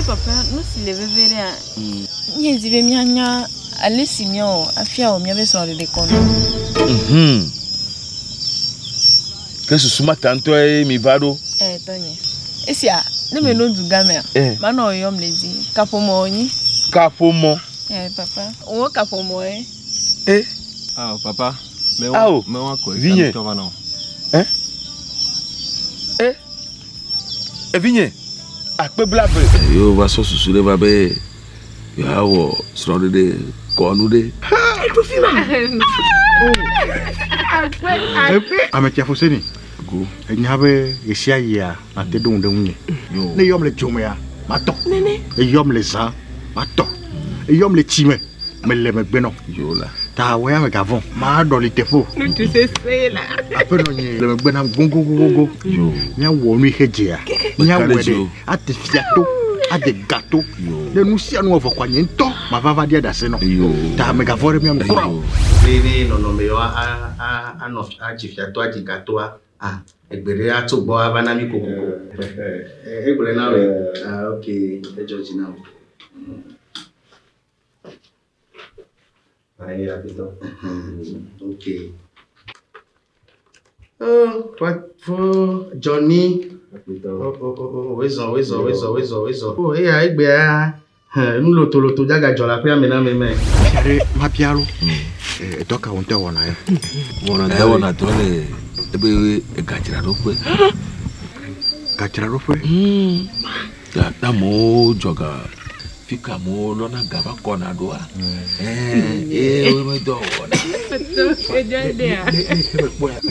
papa, nous si les verrez. Ni zibe mianya, allez si mio, afia o mia besoin de déconner. Qu'est-ce que ce matin toi mi vado? Tony. Et si a, ne me non du gamin. Mano yom le dit, capomo ni. Capomo. Papa, o capomo Ah papa, mais on quoi? Vigne. Vigne. A peu blabé. Yo va so susule babe. Yo awo soro de ko nu de. Ametia foseni. Go. Enyabe esia ya na te don de unye. Ne yom le jomea. Mato. Nene. E yom le za. Mato. E yom le chime. Me le megbeno. Yo la. Ta we ame gavon. Ma do li tefo. Nous tu sais là. Ape no nye le megbena gongo. Yo. Nya wo nu hejea. Nya wede. Ate fiato. Ade gâteau. Le nous si anu ovo kwa nyento. Ma vava dia da seno. Ta me gavore mi amkro. Nene no me yo no fiato ade gâteau ah. Egbere atugbo abanami kokoko. Egbere na we. Okay. George now. Aí, rapidão. Ok. Oh, Johnny. Wezo. Oh, aí, Bea. No loto jaga jola pe amena meme. Chare mapialo. Toka onte wona ya. Wona tole. Ebe gachira rope. Gachira rope? Ya mo joga. Fica mo lona gaba kona doa. We do.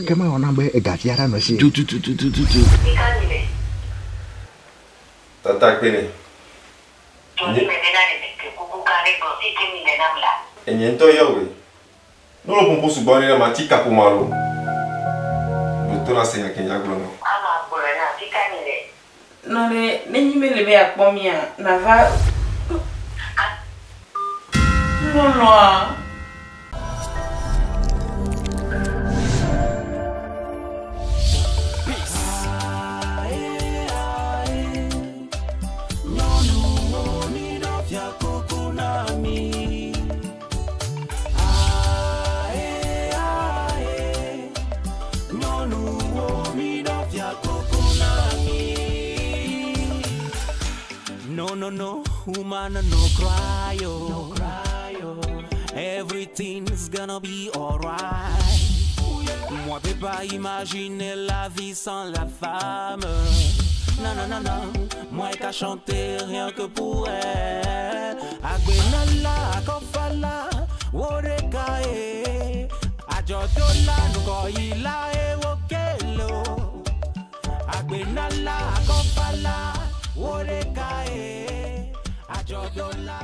Kema ona be gatiara no si. Tu. Tata pene. Enyento yawe. No lo pompo subani na matika pomalo. Doutora senya Kenya glono. Ama bolana tikanile. No le nenyimele be akpomia na va. Non. No, woman, no cry, oh. Everything's gonna be alright. Moi, peux pas imaginer la vie sans la femme. Non. Moi, qu'à chanter rien que pour elle. Agbenala, Kofala, Worekae. Ajodola, Nukoila, Ewokelo. Agbenala, Kofala, Worekae. Ajodola,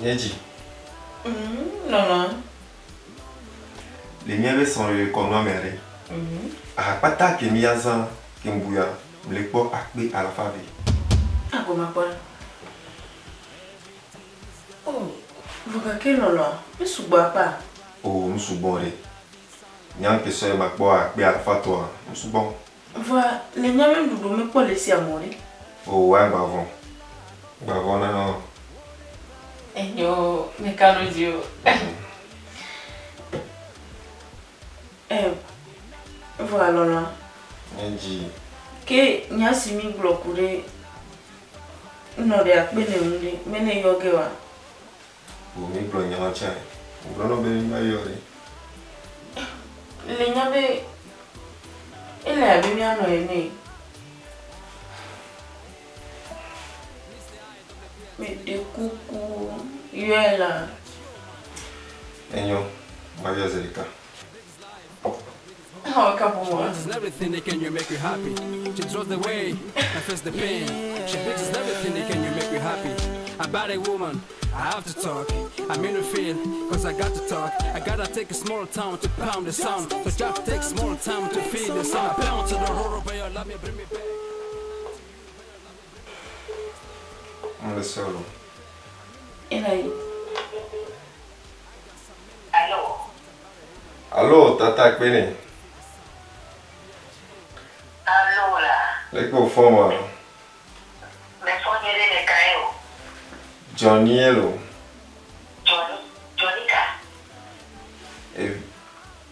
Nyeji. Non. Les miens sont le connois mère. Ah, pata qui miaza qui mbouya, le po akbe à la fave. Ah, comment pas? Oh, vous qu'est non là? Mais souba pas. Oh, nous soubon ré. Nyam que ça ma po akbe à la fatwa. Nous soubon. Voilà, les nyam même doudou mais pas laisser à mourir. Oh ouais, bavon. Bavon non. Yo, mécanisio. Voilà là. Nyeji. Que nya simi blokure. No de akbene unde, mene yogewa. Oh, mi blo nya chai. Blo no be ma yore. Le nyabe ele abi mi ano ene. Me de kuku yela. Enyo, Maria Zerika. Oh, Kapomo. everything that can you make you happy. She throws the way, I face the pain. She fixes everything that can you make you happy. A bad woman, I have to talk, I'm in the field, cause I got to talk. I gotta take a small town to pound the sound. So just take small time to feel the sound. Bound to the road, but you love me, bring me back. On le solo. Elai. Allô? Allô, tata Kwene. Allô là. Lè ko fò mwa. Mais faut dire les cailloux. Johnny Hello. Johnny ka.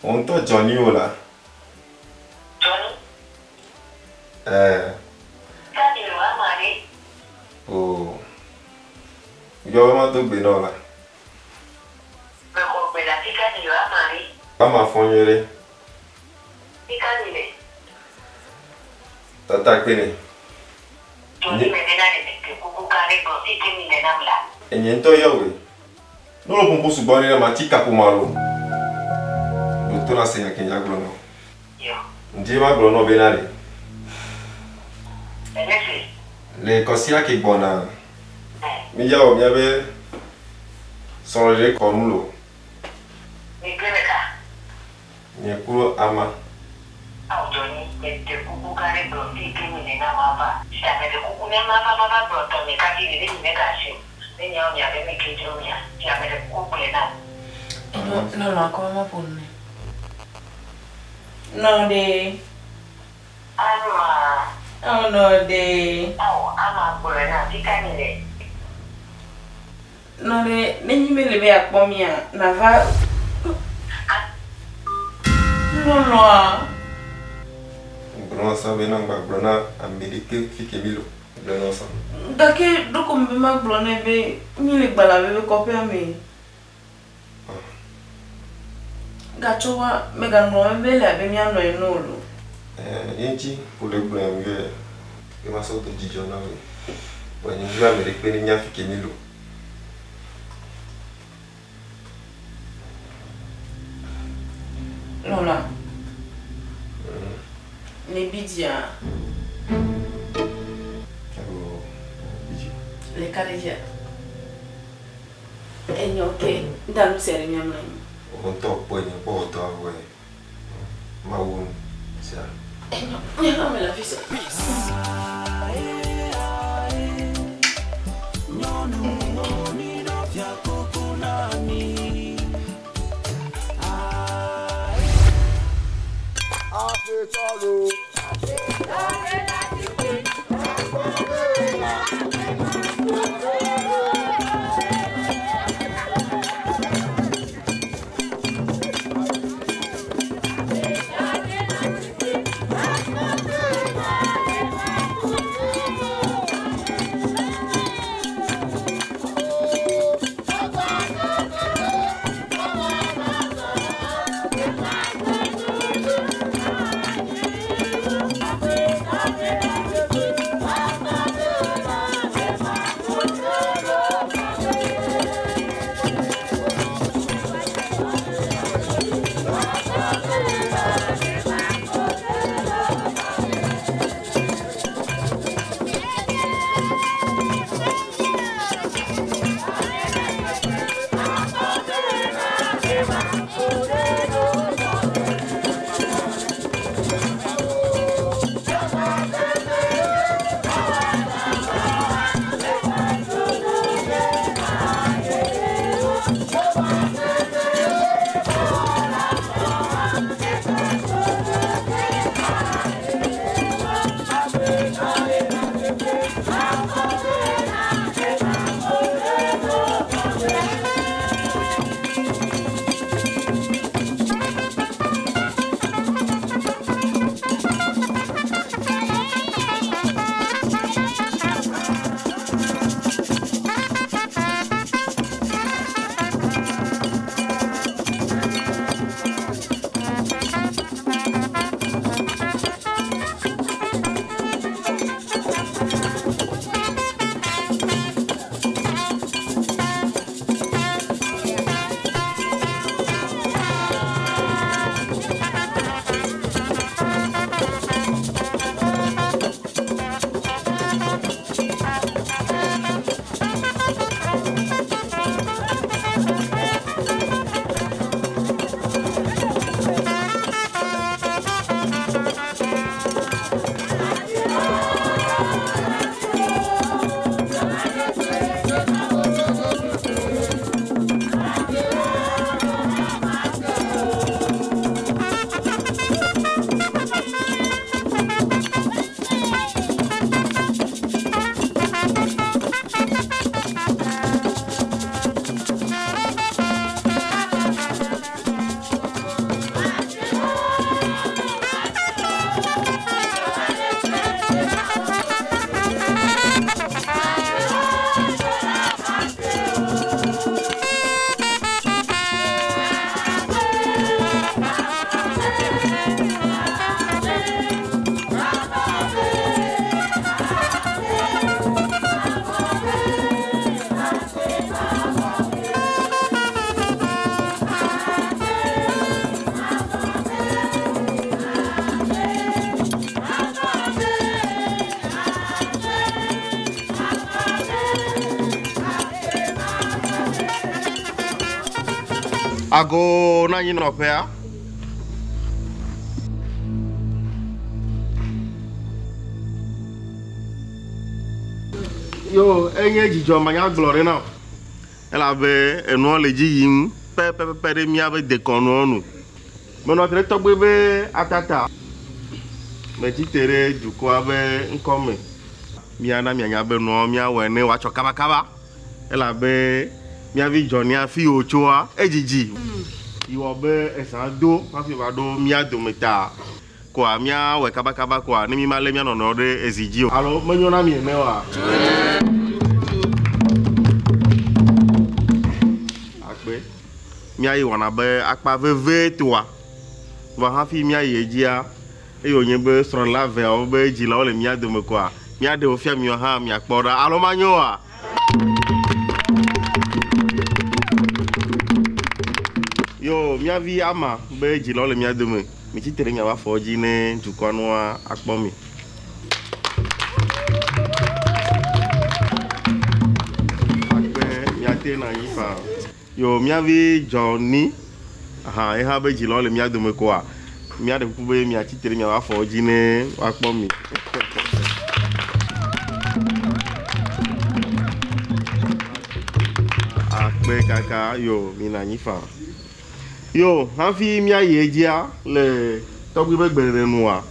On to Johnny o la. Johnny. Ça dit le mari. Oh. Yo ma to gbe no la. Mais ko gbe la tika ni le mari. Ba ma fonyere. Tika ni le. Tata Kwene. Johnny me dena de kuku kare go si kimi de namla. Enye to yawe. No lo pompo su boni na matika po malo. Doutora senya kenya glono. Yo. Ndi ma glono benale. Enesi. Le kosia ke bona. Mi ya o mi abe sonre konulo. Mi kemeka. Ni kuro ama. Au Johnny, de kuku kare go si kimi de namava. Sta me de kuku ne mava baba bro to me ka ki de ni me ka shi. Ni ya o mi abe me ke jomia. Ya me de kuku le na. No, come pune. No de. Alma. Oh no de. Oh, ama bure na tika ni le. No de, nenyi me lebe akpomia na va. No. Brona sa benang ba brona Amerike fike milo. Brona sa. Dake doko mbe ma blone be mi le gbala be kope ame. Gachowa mega no be le be mi ano enolo. Yenchi pour le blon ngue. E ma so to jijo na we. Ba ni ngue Amerike ni nya fike milo. Lola. Les bidia. Les carrières. Et nyoke, dans le série miam. On top point pour toi ouais. Ma won. Ça. Et non, mais la vie c'est Ago na yin no pea. Yo, enye jijo manya glory now. Ela be enu le ji yin pe de mi ave de kono nu. Mo no tre togbe be atata. Me ji tere juko ave nkome. Mi ana mi anya be no mi awe ne wa chokaba kaba. Ela be mi avi joni afi ochoa ejiji. Iwo be esado ma fi ba do mi adometa. Kwa mi awe kaba kaba kwa ni mi male mi no no de eziji. Alo menyo na mi emewa. Mia yi wana be akpa veve toa wa ha fi mia ye jia e yo yin be sro la ve o be ji la o le mia de me kwa mia de o fia mi ha mia kpoda alo manyo a yo mia vi ama be ji la o le mia de me mi ti tere mia wa fo ji ne juko no akpo mi akpe mia te na yi fa yo miavi Johnny aha e ha be ji lo le mia do me ko a mia de ku be mia titere mia wa fo ji ne wa po mi akpe kaka yo mi na nyifa yo ha fi mia ye jia le to gbe gbere nu a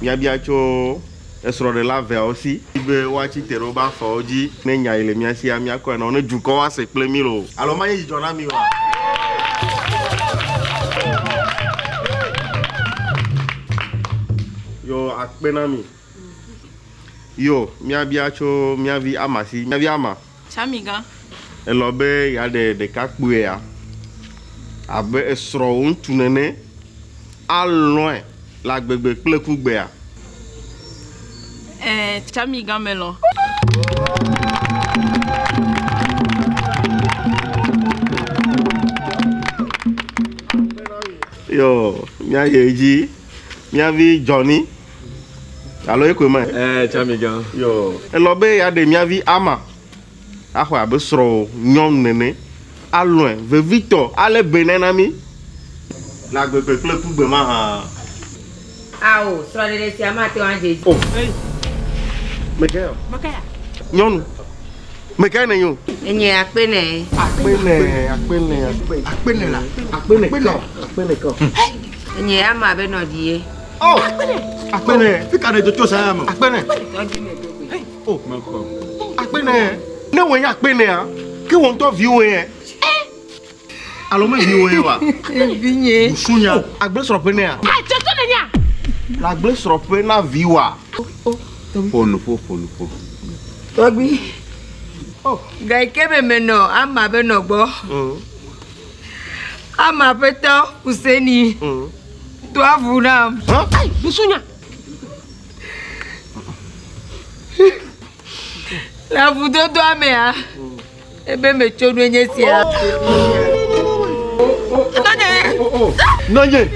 mia bia cho esro de la ve aussi ibe wa titere o ba fo ji ne nya ile mia si amia ko na onu juko wa se ple mi lo alo ma ye jona mi wa yo akpe na mi yo mia bia cho mia vi amasi mia vi ama Chamiga elo be ya de kakpu ya abe esro untu nene alloin la gbegbe ple kugbe ya Chamiga melon. Yo, mia yeji, mia vi Johnny. Alo e ko ma? Chamiga. Yo, elo be ya de mia vi ama. Aho abe sro nyom nene. Aloin, ve Victor, ale benena mi. La gbegbe ple kugbe ma ha. Awo, sro de si amate wanje. Oh. Mekaya. Mekaya. Nyonu. Mekaya na yo. Enye akpene. Akpene la. Akpene ko. Enye ama be no die. Oh. Akpene. Fika de to sa am. Akpene. Oh, mako. Akpene. Ne wo ya akpene a. Ki won to view e. Alo me view e wa. Binye. Usunya. Agbe soro pene a. Ah, toto le nya. La agbe soro pene na view a. Ponu. Togbi. Oh, gai kebe meno ama be no gbo. Ama peto useni. To avuna. Ai, bisunya. La vudo do amea. Ebe me chodu enye si a. Nanye.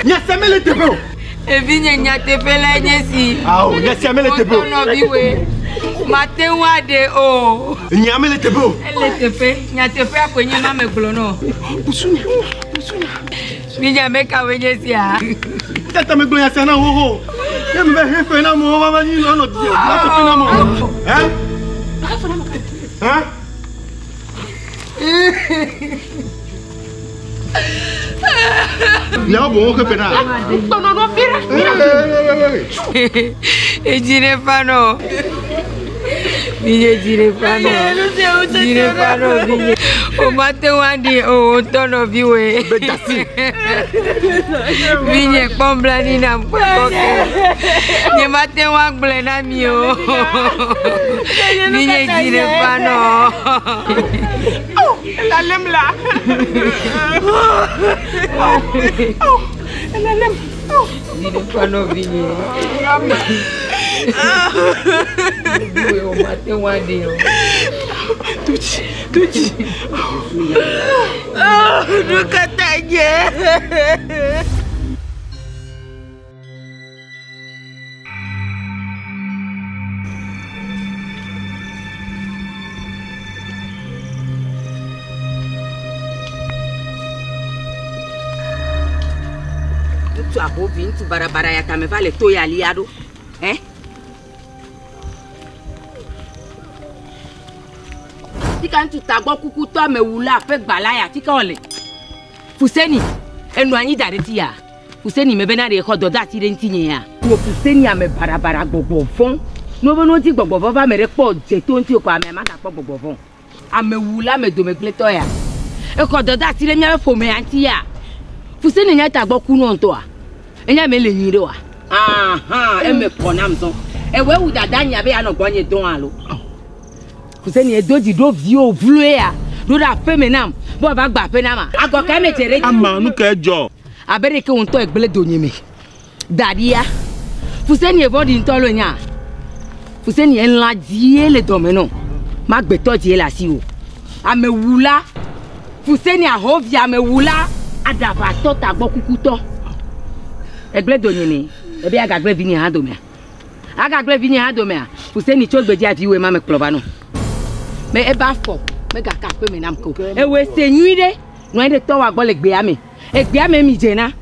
Nya semele tebe. Evinye nya tepele enye si. Ah, nya semele tebe. No biwe. Mate wade o. Nyamele tebe. Ele tepe, nya tepe akwenye mame glono. Busunya. Minya meka wenye sia. Tata me glonya sana ho. Ya me hefe na mo baba ni no dio. Na tepe na mo. Hein? Ya bo ko pena. No fira. Ejire pano. Jire pano. O mate wandi o tono biwe. Bedasi. Vinye pombla ni na mkoke. Nye mate wangle na mio. Vinye jire pano. La lemla. La lem. Jire pano vinye. Biwe o mate wandi o. Tuchi. Nunca tanya. tu ahovi tu barabara ya kame vale to ya liado. Tika ntu tagbo kuku to amewula fe gbalaya tika ole. Fuseni enu anyi dareti ya. Fuseni mebena de ko doda ti re ntinye ya. Wo Fuseni ame barabara gbogbo fon. No bo no ti gbogbo fon va mere po je to nti ko ame ma ka po gbogbo fon. Amewula me do me pleto ya. E ko doda ti re mi fo me anti ya. Fuseni nya tagbo ku no nto a. Enya me le nyire wa. Aha, e me ponam so. E we wu dada nya be ya no gbonye don alo. Fuseni e doji do vio vlue ya. Do da fe me nam. Bo ba gba pe na ma. Ago ka me tere. Ama nu ke jo. Abere ke unto egbele donyeme. Dadia. Fuseni e vodi ntolo nya. Fuseni en la die le domeno. Magbeto die la si o. Amewula. Fuseni a hovi amewula. Adava to tagbo kukuto. Egbele donyeme. Ebi agagbe vini ha domea. Agagbe vini ha domea. Fuseni chogbeji ati we ma me kloba no. Me eba fo. Me ga ka pe me nam ko. E we se nyuide. No ide to wa gbo le gbe ame. Egbe ame mi jena.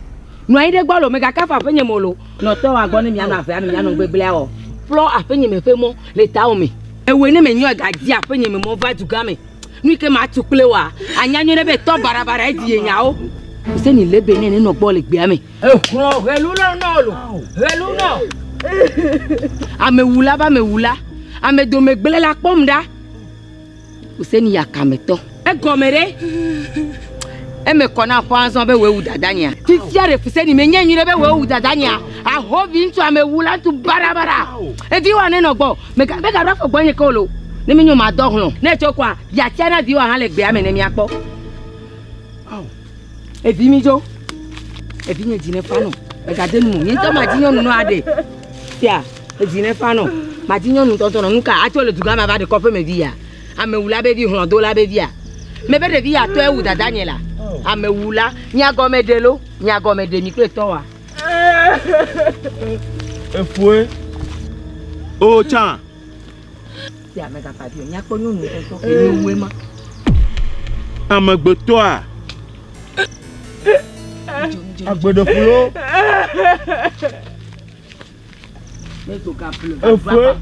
No ide gbo lo me ga ka fa penye mo lo. No to wa gbo ni mi ana fa mi anu gbegble awo. Flo apenye me fe mo le ta o me. E we ne me nyo ga di apenye me mo va duga me. Nu ke ma tukle wa. Anya nyo ne be to barabara di enya o. Se ni lebe ne no gbo le gbe ame. E kro helu no lo. Helu no. Ame wula ba me wula. Ame do me gbele la pomda. Useni ya kameto. E gomere. E me kona kwanzo be we udadanya. Titiare Fuseni me nyanyire be we udadanya. A hovi ntu ame wula ntu barabara. E di wa ne no gbo. Me ga rafo gbonye ko lo. Ne me nyo ma dohun. Ne chokwa ya tiana di wa han le gbe ame ne mi apo. E di mi jo. E di nye jine fano. E ga de nu. Yin to ma jinyo nu no ade. Tia, e jine fano. Ma jinyo nu to no nka acho le duga ma ba de kofe me di ya. Amewula be di hondo la be dia. Me be de dia to e wu dadanye la. Amewula nya gomede lo, nya gomede mi to wa. E fue. O chan. Ya me ga padi nya ko nyunu to e we ma. Amegbetɔa. Agbedefulo. Me to ka plo. E fue.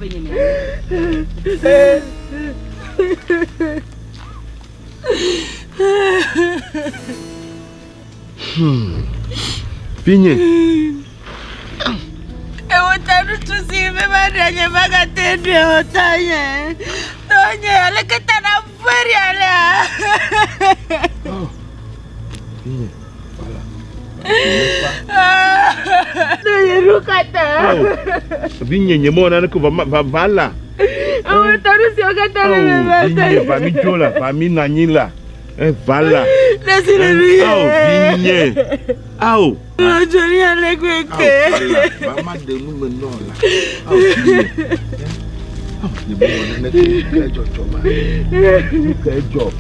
Pinye. E wotanu tu si me madanya magatende otanye. Tonye ale ketana feri ale. Oh. Pinye. Tonye rukata. Pinye nyemo na ko vala. Oh, tanu si okatana me madanya. Pinye, mi jola, pa mi nanila. Vala. Oh, Pinye. Au. No, Johnny, ale kweke. Mama de nu me no la. Au Pinye. Ni bo na ke jojo ma. Ke jojo.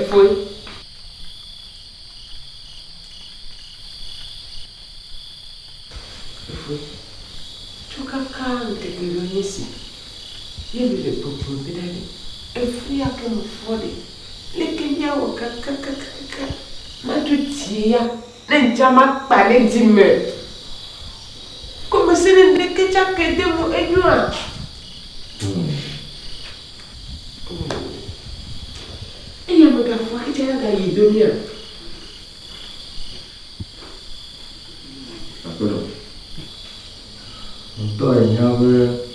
Foi. Tu cacante que eu conheci. E ele lhe propôs dele. Eu fui a que me fode. Ele queria o cacacacaca. Mas tu tinha. Nem chama para de me. Como se ele que já que deu enjoar. E eu me gafo que já ganhei do meu. Acordo. Então, eu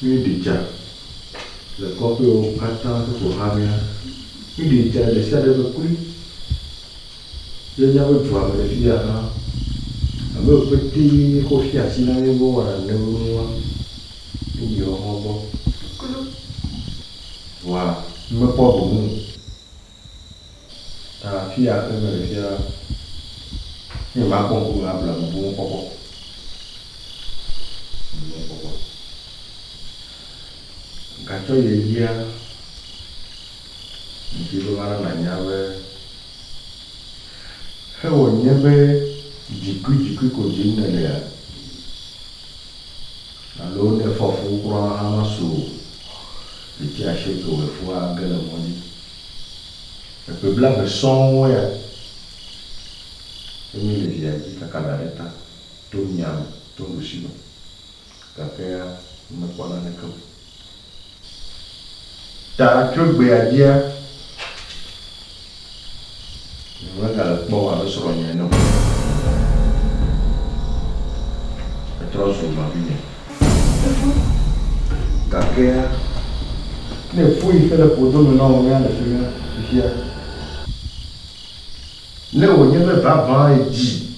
me diga, le copie au kata ko hamia, me diga le sale do kuri. Je n'ai pas voir le fia ha. Ame petit ko fia sina ne bo wala ne bo. Ni yo hobo. Wa, me po bo. Ta fia me fia. Ni ma ko ko la bla bo popo. Kato ye Mkilo mara na nyawe hewo nyebe jikui ko jinele ya Alors, il faut croire à ma soeur. Et qui achète au refoua à Belle Mondi. Le peuple a son ouais. Et il est dit qu'à Calareta, tout nyam, tout lucido. Capéa, me croit dans le camp. T'as tu veux dire. Je vais aller pour aller sur le non. C'est trop sur ma vie. Capéa. Ne fui fait le poteau maintenant on vient de finir ici. Ne on y avait pas vent et dit.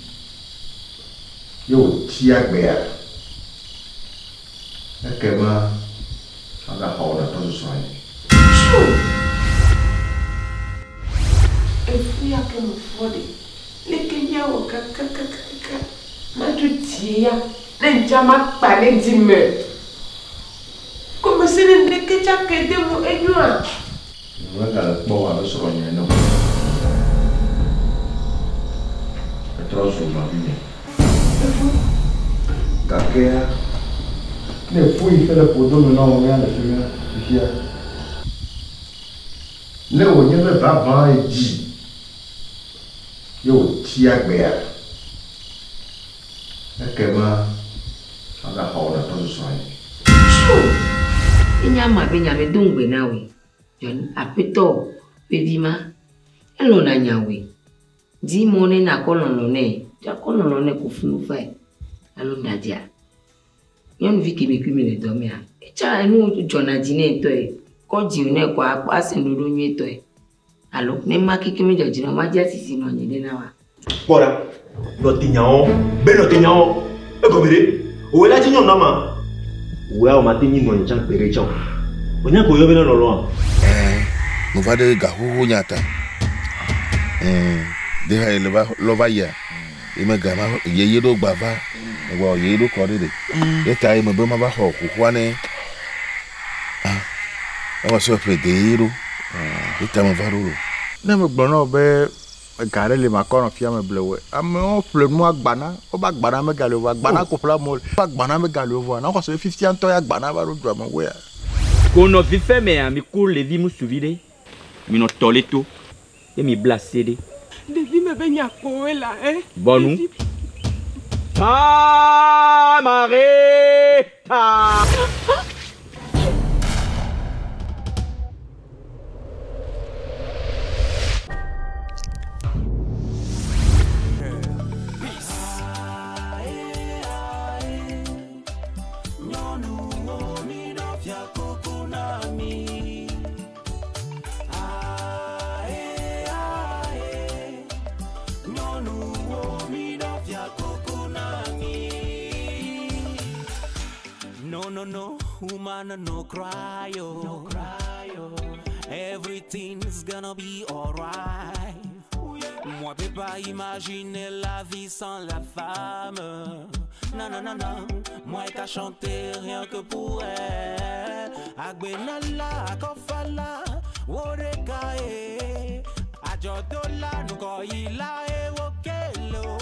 Yo tia béa. Et que ma on a hors la temps soin. Et fui à que me fode. Les Kenya au kaka. Ma tu tia. Ne jama pas les dimme. Comme c'est le que tu as quitté mon église. Je vais aller pour aller sur le non. C'est trop sur ma vie. Capéa. Ne fui fait le poteau maintenant on vient de finir ici. Ne on y avait pas vent et dit. Yo tia béa. Et que ma on a hors la temps soin. Inyama benyame dungwe nawe. Jon apeto bebima. Elo na nyawe. Di mone na kolonone. Ja kolonone kufunu fai. Alo ndadia. Yon viki mekumi le domia. Echa enu jona jine toy. Ko jiune kwa asenduru nyi toy. Alo ne makiki me jina maja sisi no nyede nawa. Bora. Notinyao, benotinyao. Egomere. Owela jinyo nama. Well, Martini no jump perechon. When you go over no long. Muvade gahu nyata. De ha lova ya. Ime gama ye do baba. Wo ye do koride. E tai me bema ba ho kuwane. Awa so pe de iro. E ta me varuro. Ne me gbono be gare le makono fia me blewe. Ame on fleur mo agbana, o ba agbana me gale o agbana ko pla mo. Ba agbana me gale o na ko so 50 anto ya agbana ba ro do mo we. Kono vife me mi cool le vi mu suvide. Mi no toleto e mi blasede. Devi me benya koela Bonu. Ta mareta. No, woman, no cry, oh. No cry, oh. Everything's gonna be alright. Moi, peux pas imaginer la vie sans la femme. Non. Moi, qu'à chanter rien que pour elle. Agbenala, akofala, worekae. Ajodola, nukoila, ewokelo.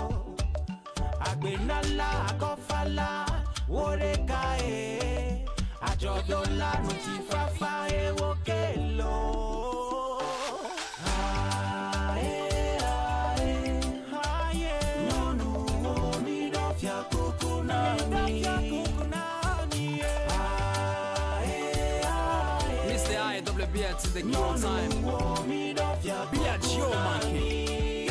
Agbenala, akofala. Worekae, ajodola nutifafa ewokelo. Nonu omi dofia kukunani. Mr. IWB to the good time. Be a Joe monkey.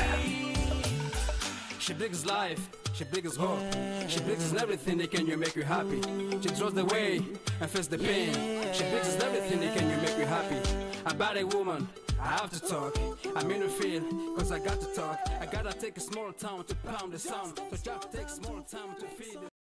She brings life. She brings hope, she brings everything that can you make you happy. She throws the way and feels the pain. She brings everything that can you make you happy. About a woman, I have to talk. I'm in a feel, cause I got to talk. I gotta take a small time to pound the sound. So just take small time to feed it.